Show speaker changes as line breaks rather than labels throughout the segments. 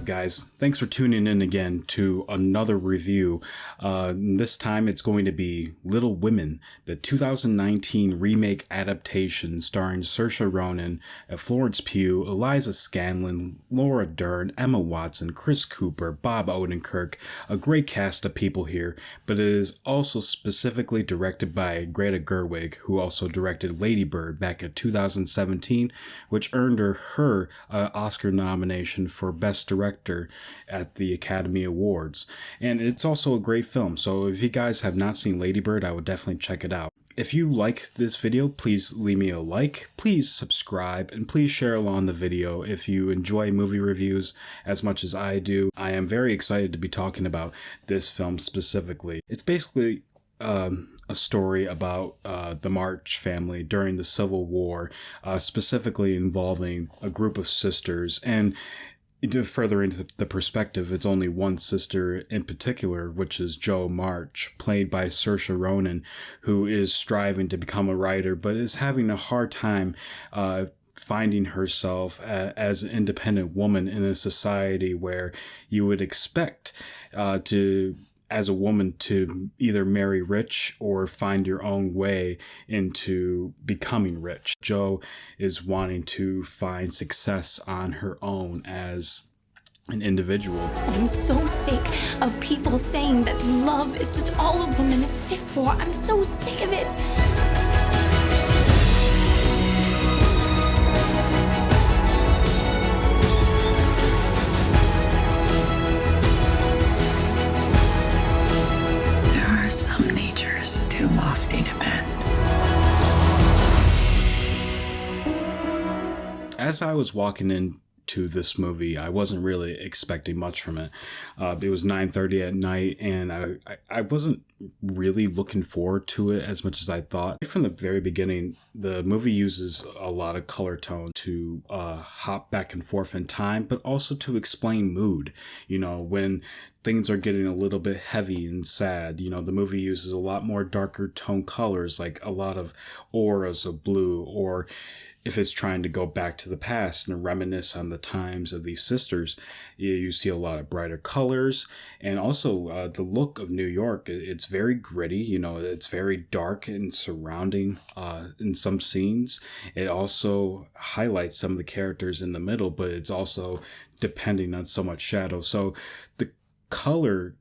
up, guys? Thanks for tuning in again to another review. This time it's going to be Little Women, the 2019 remake adaptation starring Saoirse Ronan, Florence Pugh, Eliza Scanlon, Laura Dern, Emma Watson, Chris Cooper, Bob Odenkirk, a great cast of people here, but it is also specifically directed by Greta Gerwig, who also directed Lady Bird back in 2017, which earned her Oscar nomination for Best Director at the Academy Awards. And it's also a great film, so if you guys have not seen Lady Bird, I would definitely check it out. If you like this video, please leave me a like, please subscribe, and please share along the video if you enjoy movie reviews as much as I do. I am very excited to be talking about this film specifically. It's basically a story about the March family during the Civil War, specifically involving a group of sisters. And to further into the perspective, it's only one sister in particular, which is Jo March, played by Saoirse Ronan, who is striving to become a writer, but is having a hard time finding herself as an independent woman in a society where you would expect as a woman to either marry rich or find your own way into becoming rich. Jo is wanting to find success on her own as an individual.
I'm so sick of people saying that love is just all a woman is fit for. I'm so sick of it.
Too lofty to bend.
As I was walking into this movie, I wasn't really expecting much from it. It was 9:30 at night, and I wasn't really looking forward to it as much as I thought. From the very beginning, the movie uses a lot of color tone to hop back and forth in time, but also to explain mood. You know, when things are getting a little bit heavy and sad, you know, the movie uses a lot more darker tone colors, like a lot of auras of blue, or if it's trying to go back to the past and reminisce on the times of these sisters, you see a lot of brighter colors. And also the look of New York, it's very gritty, you know, it's very dark and surrounding in some scenes. It also highlights some of the characters in the middle, but it's also depending on so much shadow. So the color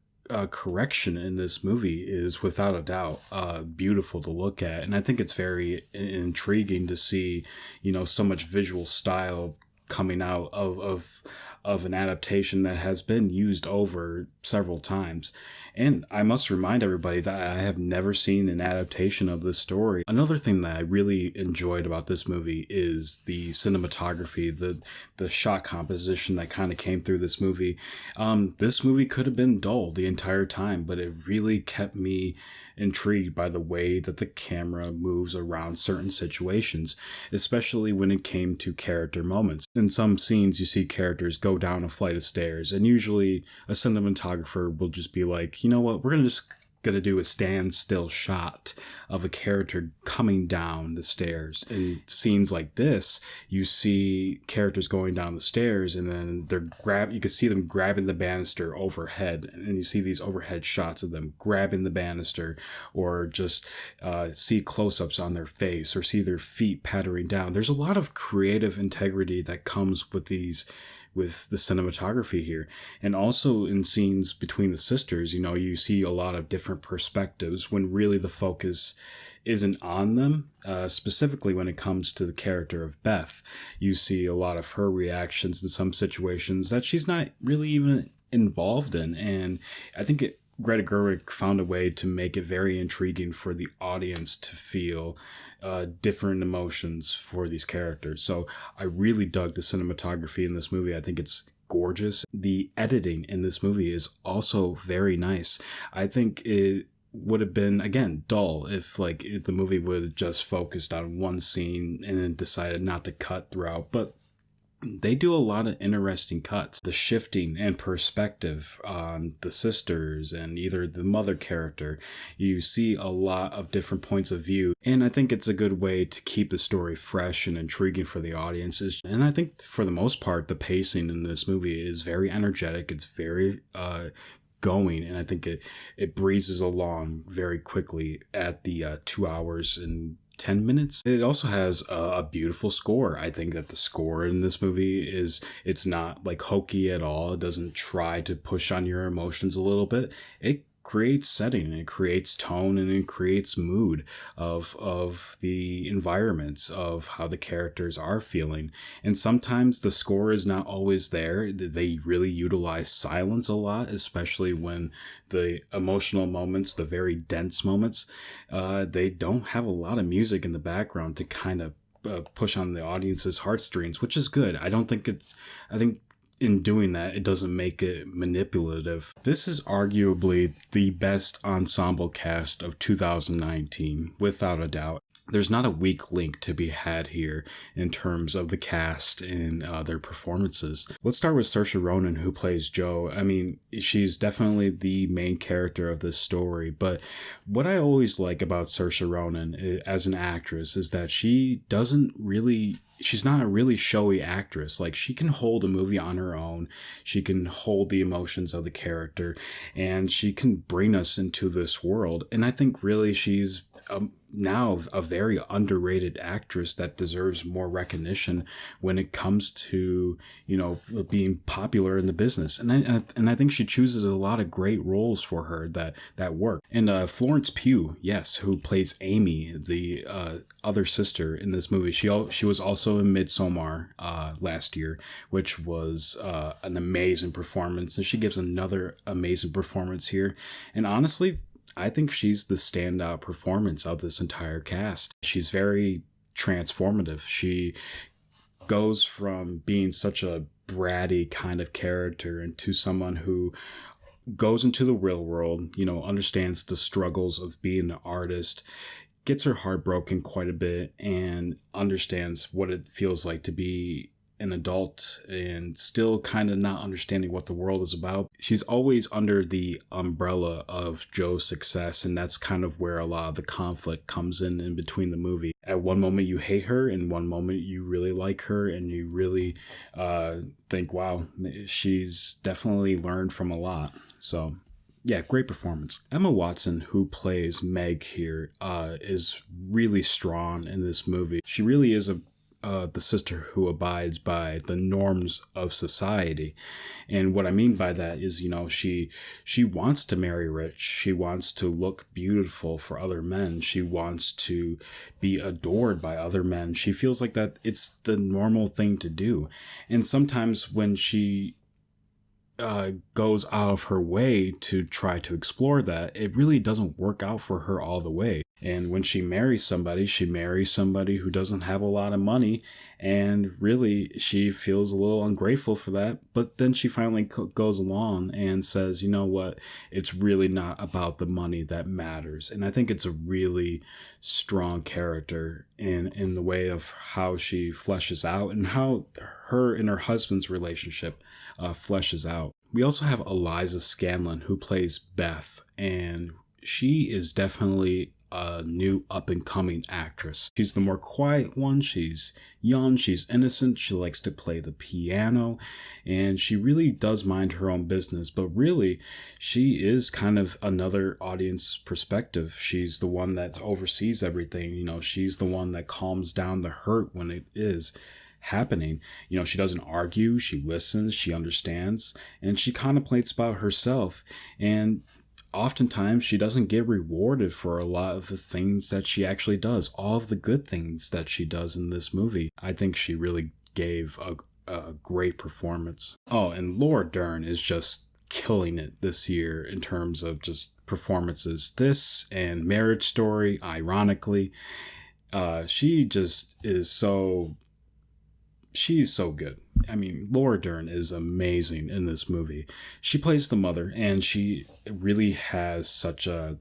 correction in this movie is without a doubt beautiful to look at, and I think it's very intriguing to see, you know, so much visual style coming out of an adaptation that has been used over several times. And I must remind everybody that I have never seen an adaptation of this story. Another thing that I really enjoyed about this movie is the cinematography, the shot composition that kind of came through this movie. This movie could have been dull the entire time, but it really kept me intrigued by the way that the camera moves around certain situations, especially when it came to character moments. In some scenes, you see characters go down a flight of stairs, and usually a cinematographer will just be like, you know what, we're gonna do a standstill shot of a character coming down the stairs. In scenes like this, you see characters going down the stairs, and then you can see them grabbing the banister overhead, and you see these overhead shots of them grabbing the banister, or just see close-ups on their face, or see their feet pattering down. There's a lot of creative integrity that comes with the cinematography here. And also in scenes between the sisters, you know, you see a lot of different perspectives when really the focus isn't on them. Specifically when it comes to the character of Beth, you see a lot of her reactions in some situations that she's not really even involved in. And I think Greta Gerwig found a way to make it very intriguing for the audience to feel different emotions for these characters. So I really dug the cinematography in this movie. I think it's gorgeous. The editing in this movie is also very nice. I think it would have been, again, dull if the movie would have just focused on one scene and then decided not to cut throughout. But they do a lot of interesting cuts. The shifting and perspective on the sisters and either the mother character. You see a lot of different points of view. And I think it's a good way to keep the story fresh and intriguing for the audiences. And I think for the most part, the pacing in this movie is very energetic. It's very going, and I think it breezes along very quickly at the 2 hours and 10 minutes. It also has a beautiful score. I think that the score in this movie it's not like hokey at all. It doesn't try to push on your emotions a little bit. It creates setting, and it creates tone, and it creates mood of the environments, of how the characters are feeling. And sometimes the score is not always there. They really utilize silence a lot, especially when the emotional moments, the very dense moments, they don't have a lot of music in the background to kind of push on the audience's heartstrings, which is good. I think in doing that, it doesn't make it manipulative. This is arguably the best ensemble cast of 2019, without a doubt. There's not a weak link to be had here in terms of the cast and their performances. Let's start with Saoirse Ronan, who plays Jo. I mean, she's definitely the main character of this story, but what I always like about Saoirse Ronan as an actress is that she's not a really showy actress. Like, she can hold a movie on her own. She can hold the emotions of the character, and she can bring us into this world. And I think really she's now a very underrated actress that deserves more recognition when it comes to, being popular in the business. And I think she chooses a lot of great roles for her that work. And Florence Pugh, yes, who plays Amy, the other sister in this movie. She was also in Midsommar last year, which was an amazing performance. And she gives another amazing performance here. And honestly, I think she's the standout performance of this entire cast. She's very transformative. She goes from being such a bratty kind of character into someone who goes into the real world, understands the struggles of being an artist, gets her heart broken quite a bit, and understands what it feels like to be an adult and still kind of not understanding what the world is about. She's always under the umbrella of Jo's success, and that's kind of where a lot of the conflict comes in between the movie. At one moment you hate her, and one moment you really like her, and you really think, wow, she's definitely learned from a lot. So yeah, great performance. Emma Watson, who plays Meg here, is really strong in this movie. She really is the sister who abides by the norms of society. And what I mean by that is, she wants to marry rich. She wants to look beautiful for other men. She wants to be adored by other men. She feels like that it's the normal thing to do. And sometimes when she goes out of her way to try to explore that, it really doesn't work out for her all the way. And when she marries somebody who doesn't have a lot of money, and really she feels a little ungrateful for that. But then she finally goes along and says, you know what, it's really not about the money that matters. And I think it's a really strong character in the way of how she fleshes out and how her and her husband's relationship fleshes out. We also have Eliza Scanlon, who plays Beth, and she is definitely a new up-and-coming actress. She's the more quiet one. She's young, she's innocent, she likes to play the piano, and she really does mind her own business. But really, she is kind of another audience perspective. She's the one that oversees everything. She's the one that calms down the hurt when it is happening. She doesn't argue, she listens, she understands, and she contemplates about herself. And oftentimes she doesn't get rewarded for a lot of the things that she actually does, all of the good things that she does in this movie. I think she really gave a great performance. Oh, and Laura Dern is just killing it this year in terms of just performances. This and Marriage Story, ironically, she just is so... She's so good. I mean, Laura Dern is amazing in this movie. She plays the mother, and she really has such a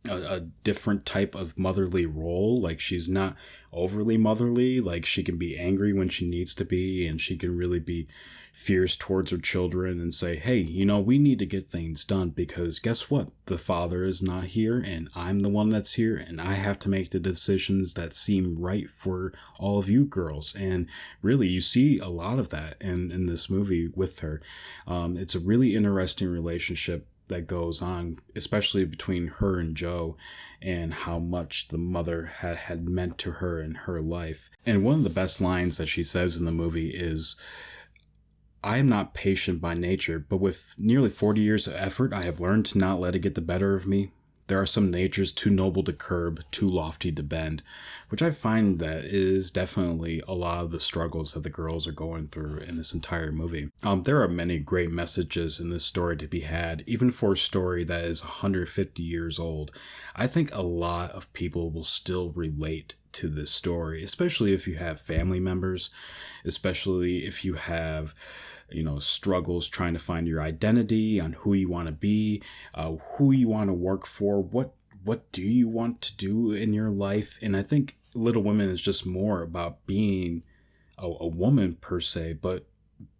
a different type of motherly role. Like, she's not overly motherly. Like, she can be angry when she needs to be, and she can really be fierce towards her children and say, hey, we need to get things done, because guess what? The father is not here, and I'm the one that's here, and I have to make the decisions that seem right for all of you girls. And really, you see a lot of that in this movie with her. It's a really interesting relationship that goes on, especially between her and Joe, and how much the mother had meant to her in her life. And one of the best lines that she says in the movie is, I am not patient by nature, but with nearly 40 years of effort, I have learned to not let it get the better of me. There are some natures too noble to curb, too lofty to bend, which I find that is definitely a lot of the struggles that the girls are going through in this entire movie. There are many great messages in this story to be had, even for a story that is 150 years old. I think a lot of people will still relate to this story, especially if you have family members, especially if you have struggles trying to find your identity, on who you want to be, who you want to work for, what do you want to do in your life. And I think Little Women is just more about being a woman per se, but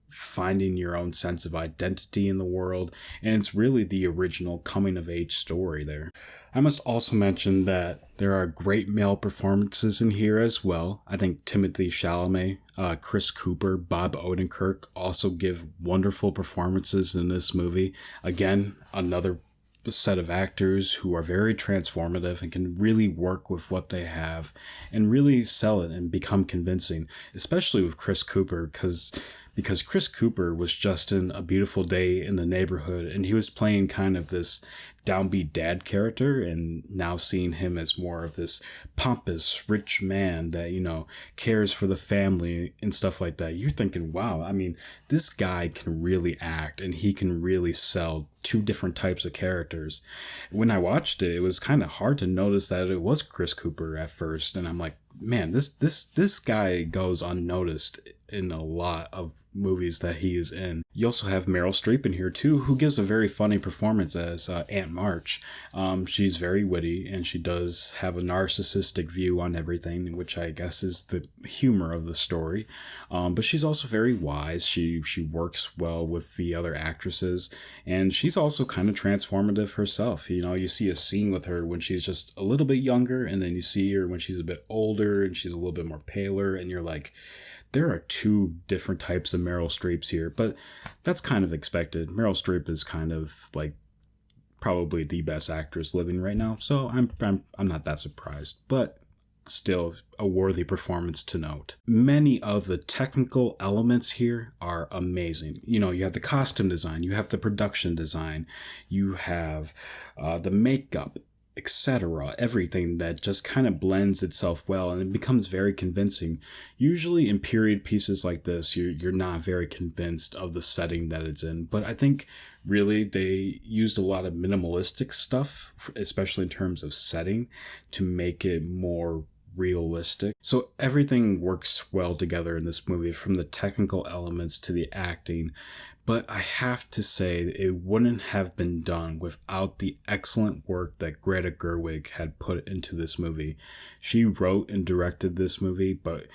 finding your own sense of identity in the world. And it's really the original coming of age story there. I must also mention that there are great male performances in here as well. I think Timothée Chalamet, Chris Cooper, Bob Odenkirk also give wonderful performances in this movie. Again, another set of actors who are very transformative and can really work with what they have and really sell it and become convincing, especially with Chris Cooper, because Chris Cooper was just in A Beautiful Day in the Neighborhood, and he was playing kind of this downbeat dad character, and now seeing him as more of this pompous, rich man that, cares for the family and stuff like that. You're thinking, wow, I mean, this guy can really act, and he can really sell two different types of characters. When I watched it, it was kind of hard to notice that it was Chris Cooper at first, and I'm like, man, this guy goes unnoticed in a lot of movies that he is in. You also have Meryl Streep in here too, who gives a very funny performance as Aunt March. She's very witty, and she does have a narcissistic view on everything, which I guess is the humor of the story. But she's also very wise. She works well with the other actresses, and she's also kind of transformative herself. You see a scene with her when she's just a little bit younger, and then you see her when she's a bit older and she's a little bit more paler, and you're like, there are two different types of Meryl Streeps here, but that's kind of expected. Meryl Streep is kind of like probably the best actress living right now, so I'm not that surprised, but still a worthy performance to note. Many of the technical elements here are amazing. You have the costume design, you have the production design, you have the makeup, etc. Everything that just kind of blends itself well, and it becomes very convincing. Usually in period pieces like this, you're not very convinced of the setting that it's in, but I think really they used a lot of minimalistic stuff, especially in terms of setting, to make it more realistic. So everything works well together in this movie, from the technical elements to the acting. But I have to say, it wouldn't have been done without the excellent work that Greta Gerwig had put into this movie. She wrote and directed this movie, but,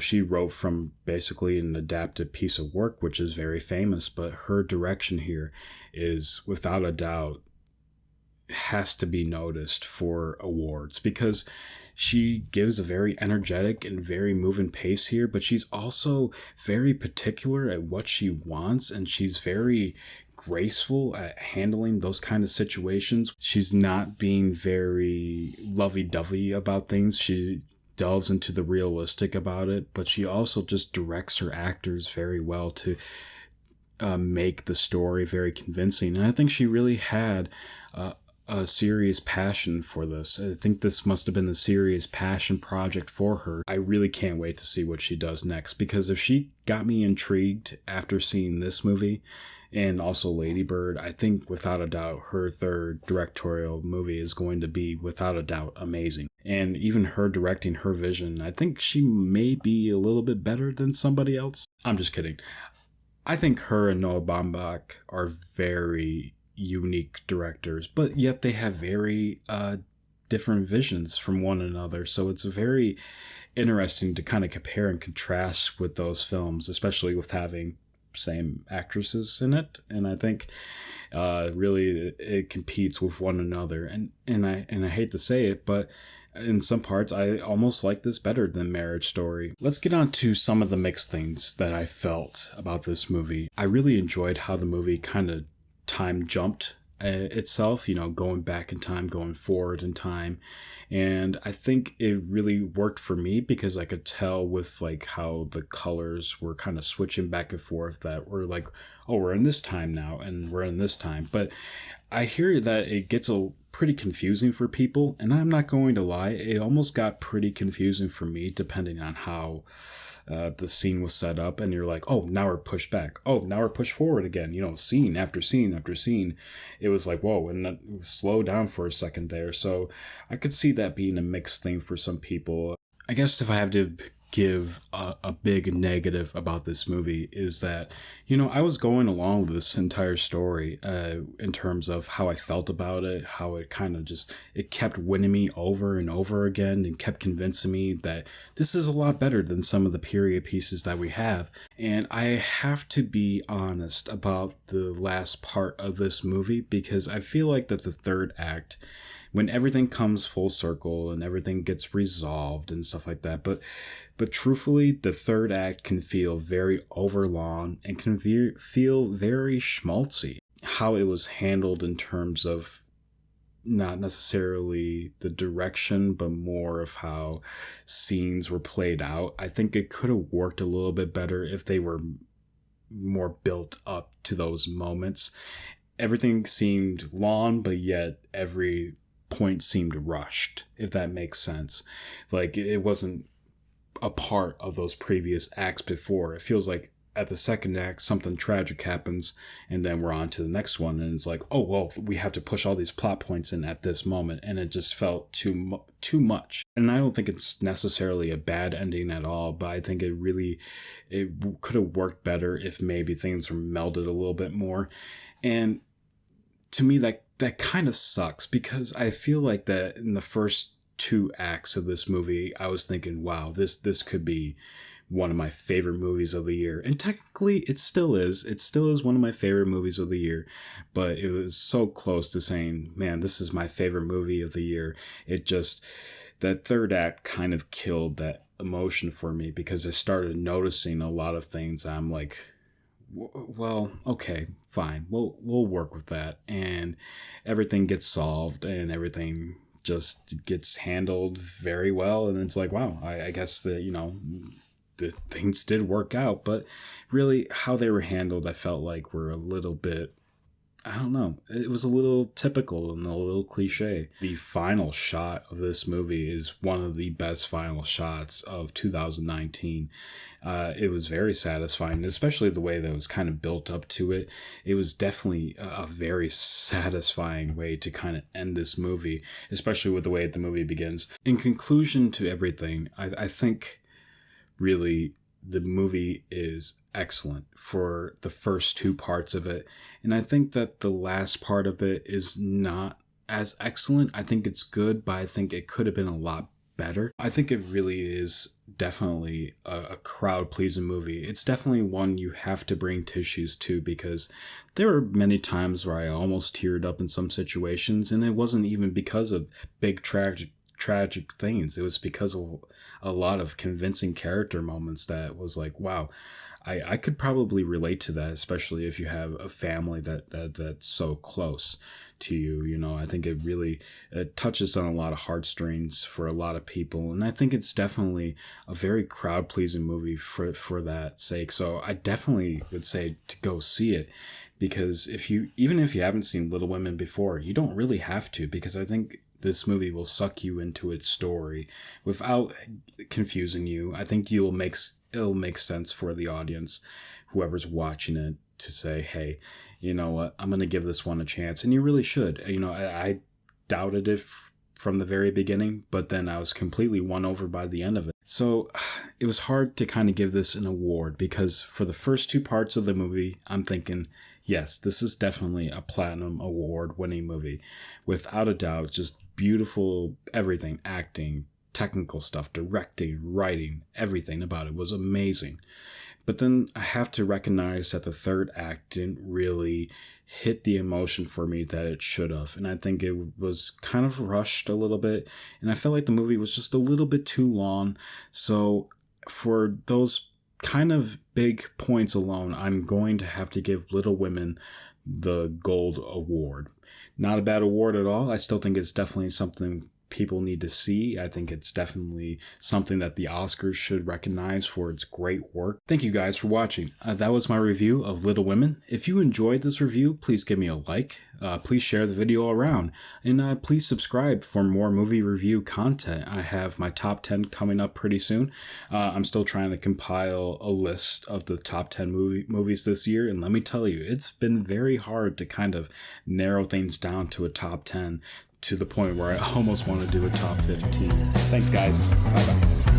she wrote from basically an adapted piece of work, which is very famous, but her direction here is, without a doubt, has to be noticed for awards, because she gives a very energetic and very moving pace here, but she's also very particular at what she wants, and she's very graceful at handling those kind of situations. She's not being very lovey-dovey about things. She delves into the realistic about it, but she also just directs her actors very well to make the story very convincing. And I think she really had a serious passion for this. I think this must have been a serious passion project for her. I really can't wait to see what she does next, because if she got me intrigued after seeing this movie and also Lady Bird, I think without a doubt her third directorial movie is going to be without a doubt amazing. And even her directing her vision, I think she may be a little bit better than somebody else. I'm just kidding. I think her and Noah Baumbach are very unique directors, but yet they have very different visions from one another. So it's very interesting to kind of compare and contrast with those films, especially with having same actresses in it. And I think really it competes with one another. And I hate to say it, but in some parts, I almost like this better than Marriage Story. Let's get on to some of the mixed things that I felt about this movie. I really enjoyed how the movie kind of time jumped itself, going back in time, going forward in time. And I think it really worked for me because I could tell with like how the colors were kind of switching back and forth, that we're like, oh, we're in this time now and we're in this time. But I hear that it gets pretty confusing for people, and I'm not going to lie, it almost got pretty confusing for me depending on how the scene was set up, and you're like, oh, now we're pushed back. Oh, now we're pushed forward again. Scene after scene after scene. It was like, whoa, and slow down for a second there. So I could see that being a mixed thing for some people. I guess if I have to give a big negative about this movie is that, I was going along with this entire story in terms of how I felt about it, how it kind of it kept winning me over and over again and kept convincing me that this is a lot better than some of the period pieces that we have. And I have to be honest about the last part of this movie, because I feel like that the third act, when everything comes full circle and everything gets resolved and stuff like that. But truthfully, the third act can feel very overlong and can feel very schmaltzy. How it was handled in terms of not necessarily the direction, but more of how scenes were played out. I think it could have worked a little bit better if they were more built up to those moments. Everything seemed long, but yet every point seemed rushed, if that makes sense. Like, it wasn't a part of those previous acts before. It feels like at the second act something tragic happens, and then we're on to the next one, and it's like, oh well, we have to push all these plot points in at this moment, and it just felt too much. And I don't think it's necessarily a bad ending at all, but I think it could have worked better if maybe things were melded a little bit more. And to me, that kind of sucks, because I feel like that in the first two acts of this movie, I was thinking, wow, this could be one of my favorite movies of the year. And technically it still is. It still is one of my favorite movies of the year, but it was so close to saying, man, this is my favorite movie of the year. That third act kind of killed that emotion for me, because I started noticing a lot of things. I'm like, well, okay, fine. We'll work with that. And everything gets solved and everything just gets handled very well. And it's like, wow, I guess that, the things did work out. But really, how they were handled, I felt like were a little bit, I don't know, it was a little typical and a little cliche. The final shot of this movie is one of the best final shots of 2019. It was very satisfying, especially the way that it was kind of built up to it. It was definitely a very satisfying way to kind of end this movie, especially with the way the movie begins. In conclusion to everything, I think really the movie is excellent for the first two parts of it. And I think that the last part of it is not as excellent. I think it's good, but I think it could have been a lot better. I think it really is definitely a crowd-pleasing movie. It's definitely one you have to bring tissues to, because there were many times where I almost teared up in some situations, and it wasn't even because of big tragic things. It was because of a lot of convincing character moments that was like, wow, I could probably relate to that, especially if you have a family that's so close to you. I think it touches on a lot of heartstrings for a lot of people, and I think it's definitely a very crowd-pleasing movie for that sake. So I definitely would say to go see it, because even if you haven't seen Little Women before, you don't really have to, because I think this movie will suck you into its story without confusing you. I think it'll make sense for the audience, whoever's watching it, to say, hey, you know what, I'm going to give this one a chance. And you really should. I doubted it from the very beginning, but then I was completely won over by the end of it. So it was hard to kind of give this an award, because for the first two parts of the movie, I'm thinking, yes, this is definitely a Platinum Award winning movie. Without a doubt, just beautiful everything, acting, technical stuff, directing, writing, everything about it was amazing. But then I have to recognize that the third act didn't really hit the emotion for me that it should have. And I think it was kind of rushed a little bit. And I felt like the movie was just a little bit too long. So for those kind of big points alone, I'm going to have to give Little Women the Gold Award. Not a bad award at all. I still think it's definitely something people need to see. I think it's definitely something that the Oscars should recognize for its great work. Thank you guys for watching. That was my review of Little Women. If you enjoyed this review, please give me a like. Please share the video around. And please subscribe for more movie review content. I have my top 10 coming up pretty soon. I'm still trying to compile a list of the top 10 movies this year. And let me tell you, it's been very hard to kind of narrow things down to a top 10, to the point where I almost want to do a top 15. Thanks, guys. Bye-bye.